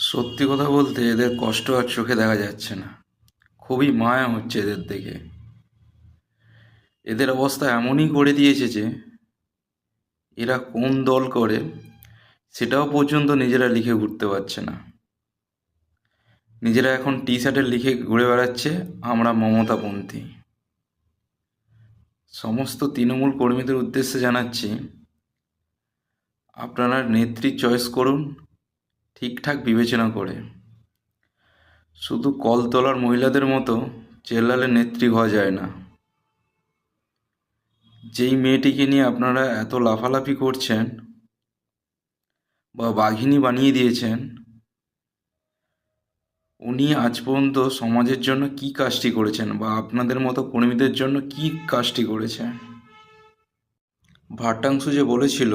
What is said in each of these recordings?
সত্যি কথা বলতে এদের কষ্ট আর চোখে দেখা যাচ্ছে না। খুবই মায়া হচ্ছে এদের দেখে। এদের অবস্থা এমনই করে দিয়েছে যে এরা কোন দল করে সেটাও পর্যন্ত নিজেরা লিখে উঠতে পারছে না। নিজেরা এখন টি শার্টে লিখে ঘুরে বেড়াচ্ছে আমরা মমতাপন্থী। সমস্ত তৃণমূল কর্মীদের উদ্দেশ্যে জানাচ্ছি, আপনারা নেত্রী চয়েস করুন ঠিকঠাক বিবেচনা করে। শুধু কলতলার মহিলাদের মতো চেল্লালে নেত্রী হওয়া যায় না। যেই মেয়েটিকে নিয়ে আপনারা এত লাফালাফি করছেন বা বাঘিনী বানিয়ে দিয়েছেন, উনি আজ পর্যন্ত সমাজের জন্য কি কাজটি করেছেন বা আপনাদের মতো কর্মীদের জন্য কি কাজটি করেছেন? ভাট্টাংশু যে বলেছিল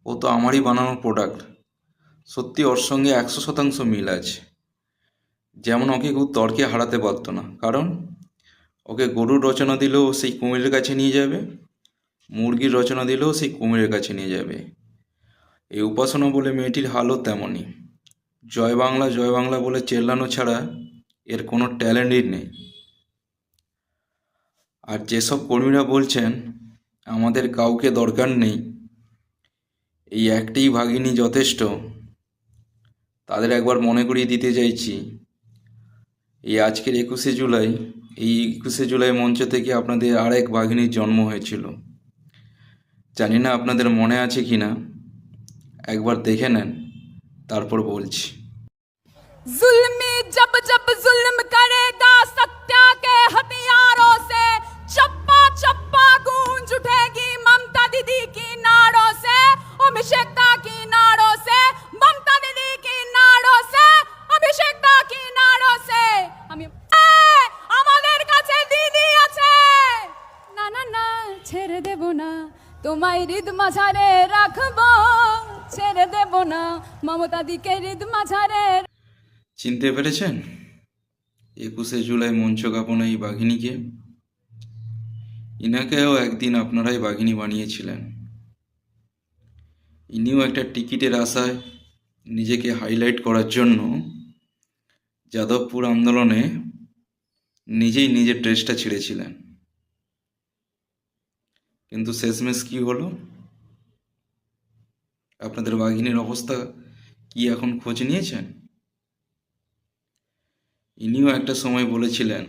ও তো আমারই বানানো প্রোডাক্ট, সত্যি ওর সঙ্গে 100% মিল আছে। যেমন ওকে কেউ তর্কে হারাতে পারতো না, কারণ ওকে গরুর রচনা দিলেও সেই কুমিরের কাছে নিয়ে যাবে, মুরগির রচনা দিলেও সেই কুমিরের কাছে নিয়ে যাবে। এই উপাসনা বলে মেয়েটির হালও তেমনই। জয় বাংলা বলে চেল্লানো ছাড়া এর কোনো ট্যালেন্টই নেই। আর যেসব কর্মীরা বলছেন আমাদের কাউকে দরকার নেই, এই একটাই ভাগিনী যথেষ্ট, তাদের একবার মনে করিয়ে দিতে চাইছি, এই আজকের 21শে জুলাই, এই 21শে জুলাই মঞ্চ থেকে আপনাদের আরেক বাঘিনীর জন্ম হয়েছিল। জানি না আপনাদের মনে আছে কি না, একবার দেখে নেন, তারপর বলছি। जुल्मी जब जब जुल्म करेगा सत्या के हथियारों से, चप्पा चप्पा गूंज उठेगी ममता दीदी की नाड़ों से, अभिषेकता की नाड़ों से, ममता दीदी की नाड़ों से, अभिषेकता की नाड़ों से। আমাদের কাছে দিদি আছে, না না না ছেড়ে দেব না, তোমায় হৃদ মাঝারে রাখবো, ছেড়ে দেব না মমতা দিকে হৃদ মাঝারে। চিনতে পেরেছেন 21শে জুলাই মঞ্চ কাঁপানো এই বাঘিনীকে? ইনাকেও একদিন আপনারাই বাঘিনী বানিয়েছিলেন। ইনিও একটা টিকিটের আশায় নিজেকে হাইলাইট করার জন্য যাদবপুর আন্দোলনে নিজেই নিজের ড্রেসটা ছিঁড়েছিলেন। কিন্তু শেষমেশ কি হলো? আপনাদের বাঘিনীর অবস্থা কি এখন খোঁজ নিয়েছেন? ইনিও একটা সময় বলেছিলেন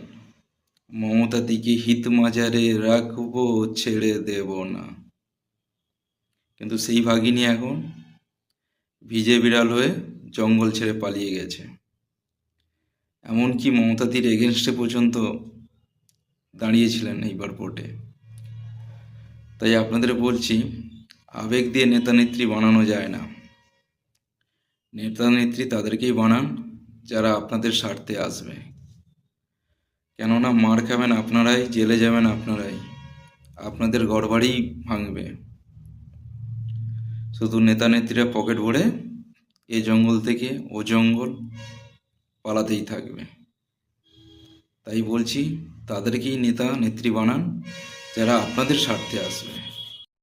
মমতা দিকে হিত মাজারে রাখবো, ছেড়ে দেব না। কিন্তু সেই ভাগিনী এখন ভিজে বিড়াল হয়ে জঙ্গল ছেড়ে পালিয়ে গেছে। এমনকি মমতাদির এগেনস্টে পর্যন্ত দাঁড়িয়েছিলেন এইবার ভোটে। তাই আপনাদের বলছি, আবেগ দিয়ে নেতা নেত্রী বানানো যায় না। নেতা নেত্রী তাদেরকেই বানান যারা আপনাদের স্বার্থে আসবে। কেননা মার খাবেন আপনারাই, জেলে যাবেন আপনারাই, আপনাদের ঘরবাড়ি ভাঙবে। শুধু নেতা নেত্রীরা পকেট ভরে এ জঙ্গল থেকে ও জঙ্গল পালাতেই থাকবে। তাই বলছি, তাদেরকেই নেতা নেত্রী বানান যারা আপনাদের স্বার্থে আসবে।